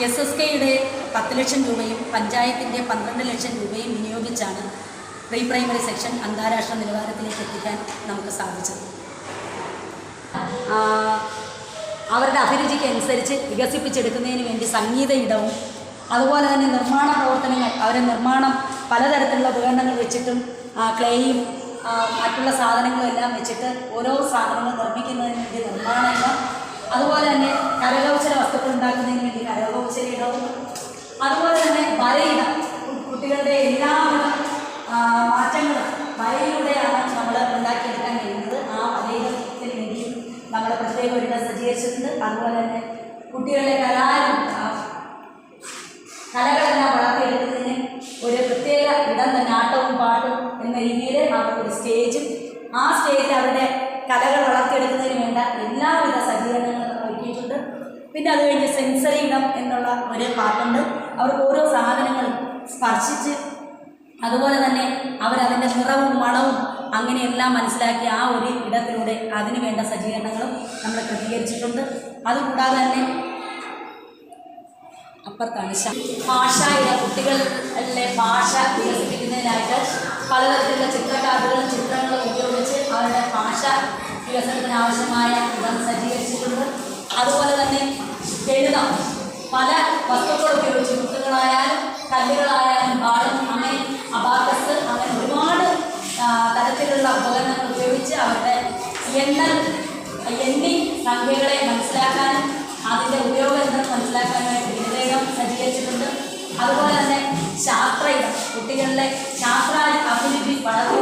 SSKയുടെ 10 ലക്ഷം രൂപയും പഞ്ചായത്തിൻ്റെ 12 ലക്ഷം രൂപയും വിനിയോഗിച്ചാണ് പ്രീ പ്രൈമറി സെക്ഷൻ അന്താരാഷ്ട്ര നിലവാരത്തിലേക്ക് എത്തിക്കാൻ നമുക്ക് സാധിച്ചത്. അവരുടെ അഭിരുചിക്ക് അനുസരിച്ച് വികസിപ്പിച്ചെടുക്കുന്നതിന് വേണ്ടി സംഗീത ഇടവും അതുപോലെ തന്നെ നിർമ്മാണ പ്രവർത്തനങ്ങൾ, അവരെ നിർമ്മാണം പലതരത്തിലുള്ള ഉപകരണങ്ങൾ വെച്ചിട്ടും ക്ലേയും മറ്റുള്ള സാധനങ്ങളും എല്ലാം വെച്ചിട്ട് ഓരോ സാധനങ്ങൾ നിർമ്മിക്കുന്നതിന് വേണ്ടി നിർമ്മാണ ഇടം, അതുപോലെ തന്നെ കരകൗശല വസ്തുക്കൾ ഉണ്ടാക്കുന്നതിന് വേണ്ടി കരകൗശല ഇടവും, അതുപോലെ തന്നെ വരയിടം, കുട്ടികളുടെ എല്ലാവിധ മാറ്റങ്ങളും വരയിലൂടെയാണ് നമ്മൾ ഉണ്ടാക്കിയെടുക്കാൻ കഴിയുന്നത്. ആ വരയിടത്തിന് വേണ്ടി നമ്മൾ പ്രത്യേക ഒരിടം സജ്ജീകരിച്ചിട്ടുണ്ട്. അതുപോലെ തന്നെ കുട്ടികളുടെ കലകളെല്ലാം വളർത്തിയെടുക്കുന്നതിന് ഒരു പ്രത്യേക ഇടം തന്നെ, ആട്ടവും പാട്ടും എന്ന രീതിയിൽ അവർക്കൊരു സ്റ്റേജും, ആ സ്റ്റേജിൽ അവരുടെ കലകൾ വളർത്തിയെടുക്കുന്നതിന് വേണ്ട എല്ലാവിധ സജ്ജീകരണങ്ങളും നമ്മൾ ഒരുക്കിയിട്ടുണ്ട്. പിന്നെ അത് കഴിഞ്ഞ് സെൻസറി ഇടം എന്നുള്ള ഒരു പാട്ടുണ്ട്. അവർക്ക് ഓരോ സാധനങ്ങളും സ്പർശിച്ച് അതുപോലെ തന്നെ അവരതിൻ്റെ നിറവും മണവും അങ്ങനെയെല്ലാം മനസ്സിലാക്കി ആ ഒരു ഇടത്തിലൂടെ അതിന് വേണ്ട സജ്ജീകരണങ്ങളും നമ്മൾ ക്രമീകരിച്ചിട്ടുണ്ട്. അതുകൂടാതെ തന്നെ അപ്പുറത്താണ് ഭാഷയിലെ കുട്ടികളിലെ ഭാഷ വികസിപ്പിക്കുന്നതിനായിട്ട് പലതരത്തിലുള്ള ചിത്രകാർഡുകളും ചിത്രങ്ങളും ഉപയോഗിച്ച് അവരുടെ ഭാഷ വികസനത്തിന് ആവശ്യമായ ഇടം സജ്ജീകരിച്ചിട്ടുണ്ട്. അതുപോലെ തന്നെ എഴുതാം, പല വസ്തുക്കൾ ഉപയോഗിച്ച് മുത്തുകളായാലും കല്ലുകളായാലും ബാളും അങ്ങനെ അബാക്കസ് അങ്ങനെ ഒരുപാട് തരത്തിലുള്ള ഉപകരണങ്ങൾ ഉപയോഗിച്ച് അവരുടെ എണ്ണി സംഖ്യകളെ മനസ്സിലാക്കാനും അതിൻ്റെ ഉപയോഗം എന്തെന്ന് മനസ്സിലാക്കാനുമായിട്ട് വിനോദം സജ്ജീകരിച്ചിട്ടുണ്ട്. അതുപോലെ തന്നെ ശാസ്ത്ര ഇടം, കുട്ടികളിലെ ശാസ്ത്ര അഭിരുചി വളർത്തി